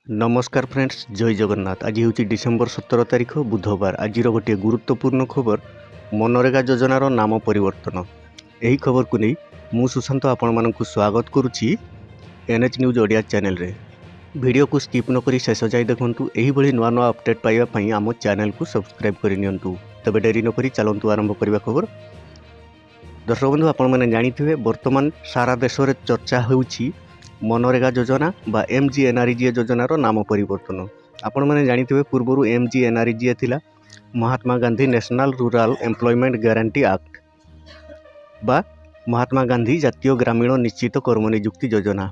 नमस्कार फ्रेंड्स, जय जगन्नाथ। आज हूँ डिसेम्बर 17 तारिख बुधवार। आज गोटे गुरुत्वपूर्ण खबर मनरेगा योजनार नाम परिवर्तन। यही खबर को नहीं मु सुशांत आपण मानक स्वागत करुच्ची एनएच न्यूज ओडिया चैनल रे। वीडियो को स्किप न करी शेष जाए देखंतु। एही भली नुआ नुआ अपडेट पाइबा पई आम चैनल को सब्सक्राइब करि नियंतु। तबे डेरी न करी चलंतु आरंभ करबा खबर। दर्शक बंधु, आपण माने जानिथिबे वर्तमान सारा देश रे चर्चा होउची मनरेगा योजना बा MGNRGA योजनार नाम परिवर्तन। आपण माने जानिथिबे पूर्वरु MGNRGA थिला Mahatma Gandhi national rural employment guarantee act बा महात्मा गांधी जातीय ग्रामीण निश्चित कर्म नियुक्ति योजना।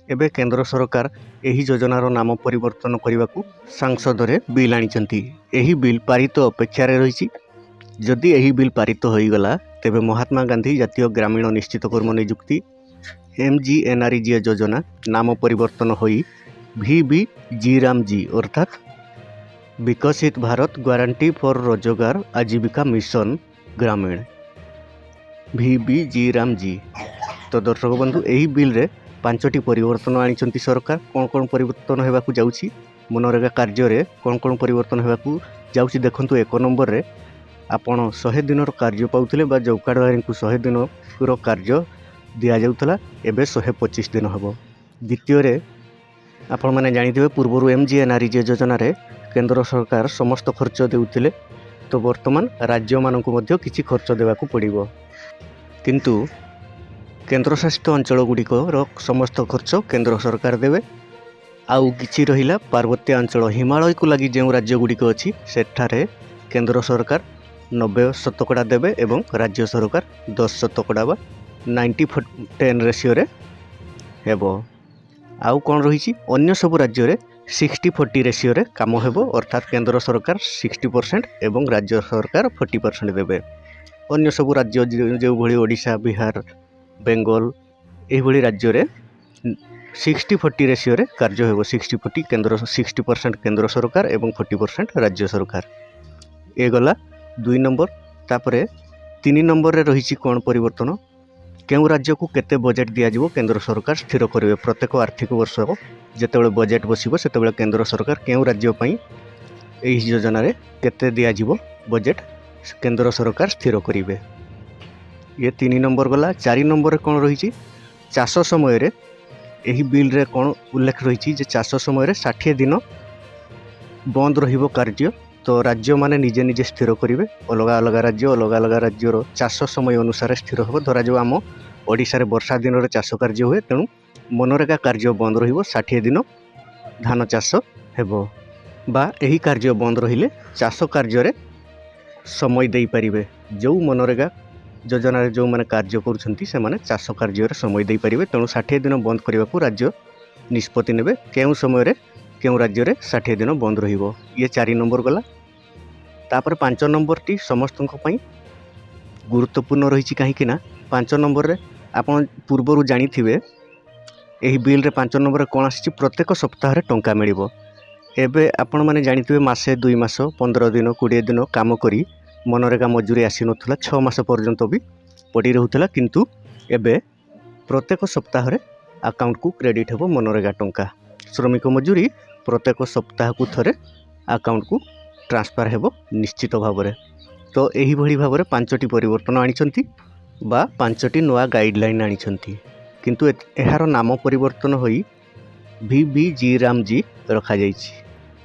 एबे केंद्र सरकार एही योजनार नाम परिवर्तन करने सांसद रे बिल आनिचंती। एही बिल पारित अपेक्षा रे रहिछि। जदि एही बिल पारित होईगला तेबे महात्मा गांधी जातीय ग्रामीण निश्चित कर्म नियुक्ति MGNRGA योजना नाम परिवर्तन होई VBGRAMG अर्थात विकसित भारत गारंटी फॉर रोजगार आजीविका मिशन ग्रामीण VBGRAMG। तो दर्शक बंधु, यही बिल रे 5टी परिवर्तन आनिचंती सरकार। कौन कौन परिवर्तन हेबाकू जाउछि मनरेगा कार्य रे कौन कौन परिवर्तन हेबाकू जाउछि देखंतु। 1 नंबर रे आपण 100 दिन कार्य पाउथिले बा जॉब कार्ड वाले को 100 दिन रो कार्य दिया जाउतला, एबे 125 दिन हबो। द्वितीय रे आपण माने जानिथिबे पूर्वरु MGNRGA योजना रे केंद्र सरकार समस्त खर्च देउथिले, तो वर्तमान राज्य मानकु मध्य किछि खर्च देबाकू पड़िबो। किंतु केंद्र शासित अंचल गुड़िक समस्त खर्च केंद्र सरकार देवे। आउ किछि रहिला पार्वत्य अंचल हिमालय को लगी जो राज्य गुड़िक अच्छी सेठारे केंद्र सरकार 90% देवे एवं राज्य सरकार 10% बा 90:10 रेशियो रे हेबो। आउ कौन रही अन्य सब राज्य रे 60-40 रेशियो रे काम हेबो, अर्थात केंद्र सरकार 60% एवं राज्य सरकार 40% देवे। अन्य सब राज्य जो भली ओडिशा, बिहार, बेंगल यही राज्य रे 60-40 रेशियो रे कार्य हेबो। 60-40 केंद्र 60% केंद्र सरकार एवं 40% राज्य सरकार। ए गला 2 नंबर। तापरे 3 नंबर रे रही कौन परिवर्तन, केउ राज्य को केते बजेट दिया जिवो केंद्र सरकार स्थिर करिवे। प्रत्येक आर्थिक वर्ष जेतेबेले बजेट बसिबो सेतेबेले केंद्र सरकार केउ राज्य पई एही योजना रे केते दिया जिवो बजेट केंद्र सरकार स्थिर करिवे। ये 3 नंबर गला। 4 नंबर कौन रही चाष समय रे एही बिल रे कौन उल्लेख रही जे चाष समय रे 60 दिन बंद रहिबो कार्य। तो राज्य माने निजे निजे स्थिर करिवे। अलग अलग राज्यर चाष समय अनुसार स्थिर हो। धरा जो आम ओडिशा रे वर्षा दिन रे चाष कार्य हुए, तेणु मनरेगा कार्य बंद रहिबो। 60 दिन धान चाष हेबो बा एही कार्य बंद रहिले चाष कार्य रे समय देई परिबे। जो मनरेगा योजना जो मैंने कार्य करुँच से माने चाष कार्य समय दे पारे। तेणु 60 दिन बंद करने को राज्य निष्पत्ति नेबे केउ समय रे केउ राज्य रे 60 दिन बंद रहिबो। ये 4 नंबर गला। तापर 5 नंबर टी समस्त गुरुत्वपूर्ण रही कहीं ना 5 नंबर रे आपण पूर्वरु जानिथिबे एही बिल रे 5 नंबर रे कोन आसी प्रत्येक सप्ताह रे टंका मिलिबो। एबे आपण माने जानिथिबे मासे 2 मास 15 दिन 20 दिन काम करी मनरेगा मजूरी आसी नथुला। 6 मास पर्यंत भी पड़ी रहूला, किंतु एबे प्रत्येक सप्ताह रे अकाउंट को क्रेडिट हेबो मनरेगा टंका। श्रमिक मजूरी प्रत्येक सप्ताह को थरे अकाउंट को ट्रांसफर हेबो निश्चित भाव में। तो यही भली भाव में 5टी परिवर्तन आनिछंती बा 5टी नुआ गाइडलाइन आनिछंती, किंतु एहार नाम परिवर्तन होई VBGRAMG रखा जाइछि।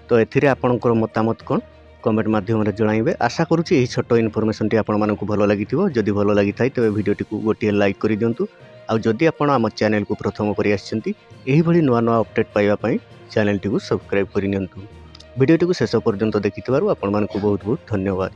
तो एथिरे आपनकर मतामत कोन कमेंट माध्यम रे जणाइबे। आशा करूछि एही छोट इनफॉरमेशन टी आपण मानकु भलो लागिथिबो। जदि भलो लागिथाय तबे वीडियोटी को गोटिए लाइक करि दियंतु। आ जदि आपण आम चैनल को प्रथम करि आछंती एही भली नुआ नुआ अपडेट पाइबा पई चैनल टी को सब्सक्राइब करि नियंतु। वीडियोटी को शेष पर्यंत देखिथिबारु आपण मानकु बहुत बहुत धन्यवाद।